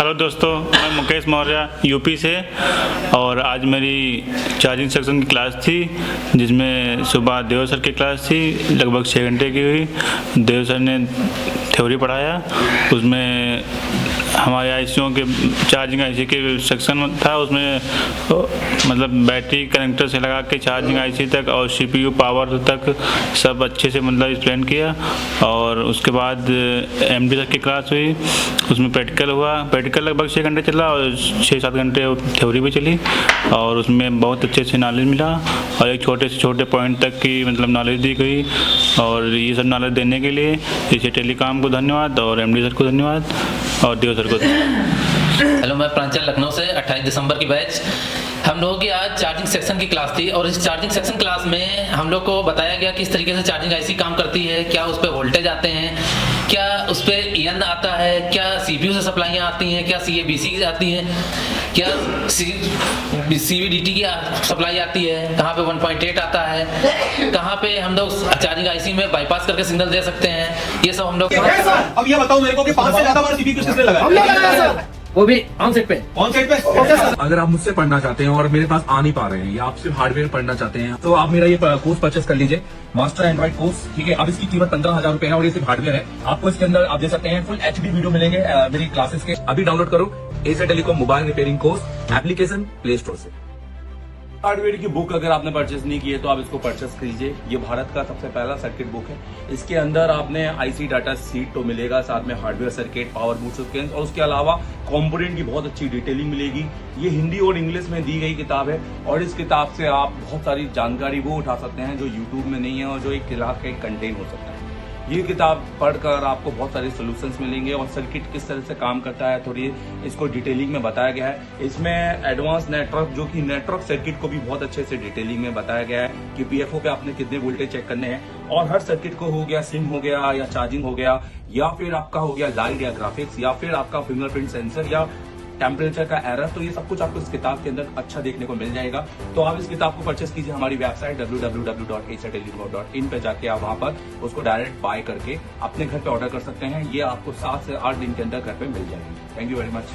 Hello दोस्तों, मैं Mukesh Maurya UP से और आज मेरी चार्जिंग सेक्शन की क्लास थी जिसमें सुबह देव सर की क्लास थी। लगभग 6 घंटे की हुई। देव सर ने थ्योरी पढ़ाया। उसमें हमारे आईसीओ के चार्जिंग आईसी के सेक्शन था। उसमें मतलब बैटरी कनेक्टर से लगा के चार्जिंग आईसी तक और सीपीयू पावर तक सब अच्छे से मतलब एक्सप्लेन किया। और उसके बाद एमडी सर की क्लास हुई। उसमें प्रैक्टिकल हुआ। प्रैक्टिकल लगभग 6 घंटे चला और 6-7 घंटे थ्योरी भी चली और उसमें बहुत अच्छे से नॉलेज मिला और एक छोटे से छोटे पॉइंट तक की मतलब नॉलेज दी गई। और ये सब नॉलेज देने के लिए इसे टेलीकॉम को धन्यवाद और एमडी सर को धन्यवाद और देव सर को। हेलो, मैं प्रांचल लखनऊ से 28 दिसंबर की बैच। हम लोगों की आज चार्जिंग सेक्शन की क्लास थी और इस चार्जिंग सेक्शन क्लास में हम लोग को बताया गया किस तरीके से चार्जिंग आईसी काम करती है, क्या उस पर वोल्टेज आते हैं, क्या उस पर ईएन आता है, क्या सीपीयू से सप्लाइयाँ आती हैं, क्या सीएबीसी आती हैं, क्या सीवीडीटी की सप्लाई आती है, कहाँ पे 1.8 आता है, कहाँ पे हम लोग चार्जिंग आईसी में बाईपास करके सिग्नल दे सकते हैं। ये सब हम लोग। अब ये बताओ मेरे को कि 5 से ज्यादा बार सीपीयू किसने लगाया? वो भी ऑन सेट पे। अगर आप मुझसे पढ़ना चाहते हैं और मेरे पास आ नहीं पा रहे हैं या आप सिर्फ हार्डवेयर पढ़ना चाहते हैं तो आप मेरा ये कोर्स परचेस कर लीजिए, मास्टर एंड्रॉइड कोर्स। ठीक है, अब इसकी कीमत 15,000 रुपए है और ये सिर्फ हार्डवेयर है। आपको इसके अंदर आप दे सकते हैं फुल एचडी वीडियो मिलेंगे मेरी क्लासेस के। अभी डाउनलोड करो Asia telecom mobile repairing course application play store से। हार्डवेयर की बुक अगर आपने परचेस नहीं की है तो आप इसको परचेस कीजिए। ये भारत का सबसे पहला सर्किट बुक है। इसके अंदर आपने आईसी डाटा शीट तो मिलेगा, साथ में हार्डवेयर सर्किट, पावर बूस्ट और उसके अलावा कंपोनेंट की बहुत अच्छी डिटेलिंग मिलेगी। ये हिंदी और इंग्लिश में दी गई किताब है और इस किताब से आप बहुत सारी जानकारी वो उठा सकते हैं जो यूट्यूब में नहीं है और जो एक क्लास का एक कंटेंट हो सकता है। ये किताब पढ़कर आपको बहुत सारे सॉल्यूशंस मिलेंगे और सर्किट किस तरह से काम करता है थोड़ी इसको डिटेलिंग में बताया गया है। इसमें एडवांस नेटवर्क जो कि नेटवर्क सर्किट को भी बहुत अच्छे से डिटेलिंग में बताया गया है कि पीएफओ पे आपने कितने वोल्टेज चेक करने हैं और हर सर्किट को हो गया सिम हो गया या चार्जिंग हो गया या फिर आपका हो गया लाइट या ग्राफिक्स या फिर आपका फिंगरप्रिंट सेंसर या टेम्परेचर का एरर। तो ये सब कुछ आपको इस किताब के अंदर अच्छा देखने को मिल जाएगा। तो आप इस किताब को परचेस कीजिए हमारी वेबसाइट www.asiatelecom.in पे जाके आप वहां पर उसको डायरेक्ट बाय करके अपने घर पे ऑर्डर कर सकते हैं। ये आपको 7 से 8 दिन के अंदर घर पे मिल जाएगी। Thank you very much.